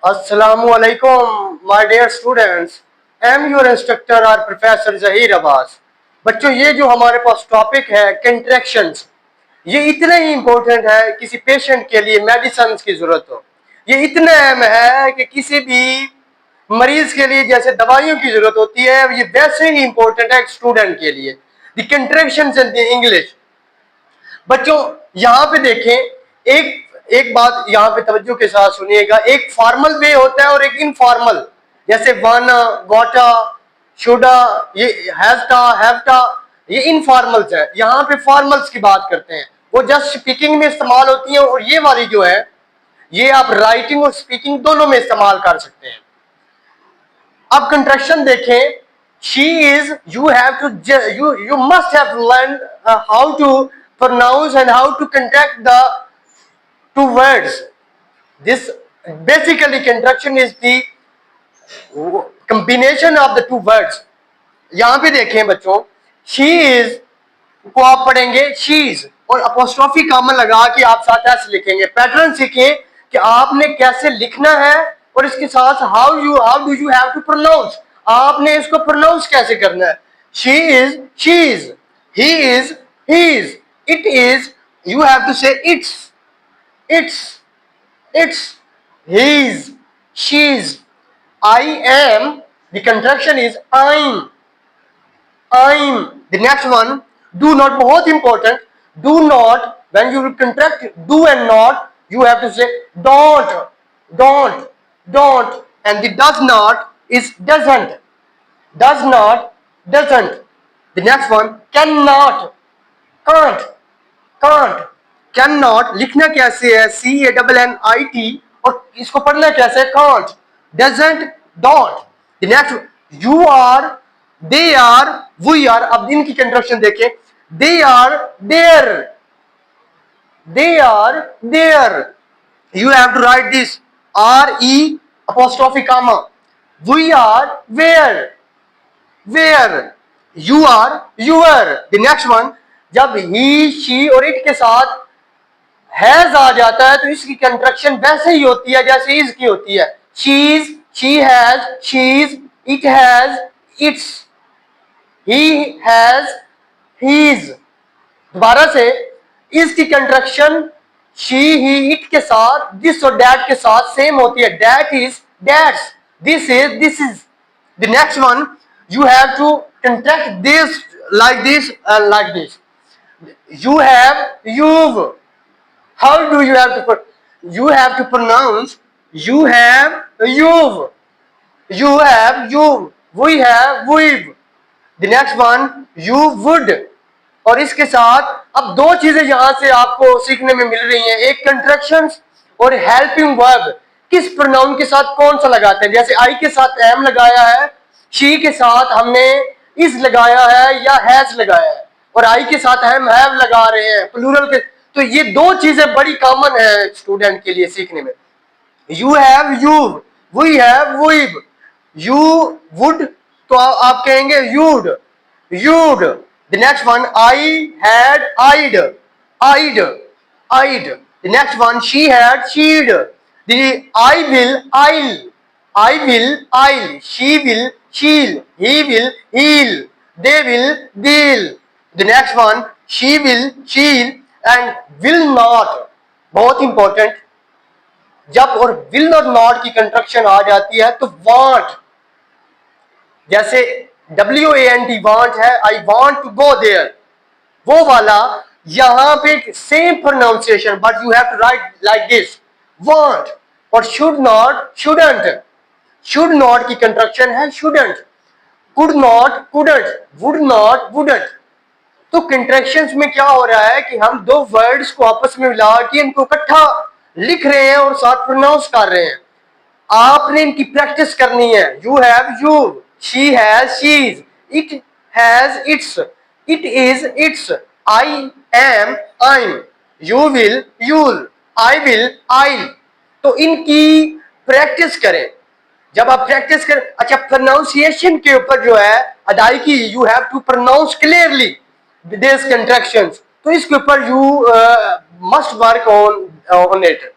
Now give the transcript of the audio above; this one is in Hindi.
Assalamualaikum, my dear students. I am your instructor or Professor Zahir Abbas. बच्चों, ये जो हमारे पास टॉपिक है कंट्रैक्शंस, ये इतना ही इम्पोर्टेंट है किसी पेशेंट के लिए मेडिसिन की जरूरत हो। ये इतना अहम है कि किसी भी मरीज के लिए जैसे दवाइयों की जरूरत होती है, ये वैसे ही इम्पोर्टेंट है एक स्टूडेंट के लिए। The contractions in the English. बच्चों, यहाँ पे देखें, एक एक बात यहाँ पे तवज्जो के साथ सुनिएगा। एक फॉर्मल वे होता है और एक इनफॉर्मल, जैसे वाना, गोटा, शुडा, ये हैजटा, हैवटा, ये इनफॉर्मल्स है। यहाँ पे फॉर्मल्स की बात करते हैं, वो जस्ट स्पीकिंग में इस्तेमाल होती है, और ये वाली जो है ये आप राइटिंग और स्पीकिंग दोनों में इस्तेमाल कर सकते हैं। अब कंट्रैक्शन देखें, she is, you must have learned how to pronounce and how to contract the two words. This basically contraction is the combination of the two words. यहां पे देखें बच्चों, she is को आप पढ़ेंगे she's और अपोस्ट्रोफी कॉमा लगा के आप साथ ऐसे लिखेंगे। पैटर्न सीखें कि आपने कैसे लिखना है, और इसके साथ how do you have to pronounce, आपने इसको प्रोनाउंस कैसे करना है। she is, she is, he is, he is, it is, you have to say it's, his, she's, I am, the contraction is I'm. The next one, do not, बहुत important, do not, when you contract do and not, you have to say don't, and the does not is doesn't, does not, doesn't. The next one, cannot, can't, cannot लिखना कैसे है, CANNIT, और इसको पढ़ना कैसे है, can't, doesn't, don't. The next, you are, they are, we are. अब इनकी कंट्रैक्शन देखें, they are there, you have to write this RE apostrophe comma. We are where, you are your. The next one, जब he, she और it के साथ हैज आ जाता है तो इसकी कंट्रैक्शन वैसे ही होती है जैसे इज की होती है। she's, she has, she's, it has, its, he has, his। दोबारा से, इसकी कंट्रैक्शन she, he, it के साथ, this और that के साथ सेम होती है। that is, that's, this is, this is। The next one, you have to contract this like this and like this. You have, you've. How do you have to you have to pronounce you have, you've, you have, you've, we have, we've। The next one, you would। और इसके साथ अब दो चीजें यहां से आपको सीखने में मिल रही हैं, एक कंट्रैक्शंस और हेल्पिंग वर्ब। किस प्रोनाउन के साथ कौन सा लगाते हैं, जैसे आई के साथ एम लगाया है, शी के साथ हमने इज लगाया है या हैज लगाया है, और आई के साथ हम हैव लगा रहे हैं प्लूरल के। तो ये दो चीजें बड़ी कॉमन है स्टूडेंट के लिए सीखने में। You have, you, we have, we've, you would तो आप कहेंगे you'd, you'd. The next one, I had, I'd, I'd, I'd. The next one, she had, she'd. The I will, I'll, I will, I'll, she will, she'll, he will, he'll, they will, they'll। The next one, she will, she'll, and will not। बहुत इंपॉर्टेंट, जब और will और not की कंट्रैक्शन आ जाती है तो want, जैसे WANT want है, I want to go there, वो वाला यहां पे same pronunciation, but you have to write like this, want। और should not, shouldn't, should not की कंट्रैक्शन है shouldn't, could not, couldn't, would not, wouldn't। तो कंट्रैक्शंस में क्या हो रहा है कि हम दो वर्ड्स को आपस में मिला के इनको इकट्ठा लिख रहे हैं और साथ प्रोनाउंस कर रहे हैं। आपने इनकी प्रैक्टिस करनी है। You have, you, she has, she's, it has, it's, it is, it's, I am, I'm, you will, you'll, I will, I'll. तो इनकी प्रैक्टिस करें। जब आप प्रैक्टिस करें, अच्छा प्रोनाउंसिएशन के ऊपर जो है अदायगी, you have to pronounce clearly this contractions, तो इसके ऊपर you must work on it.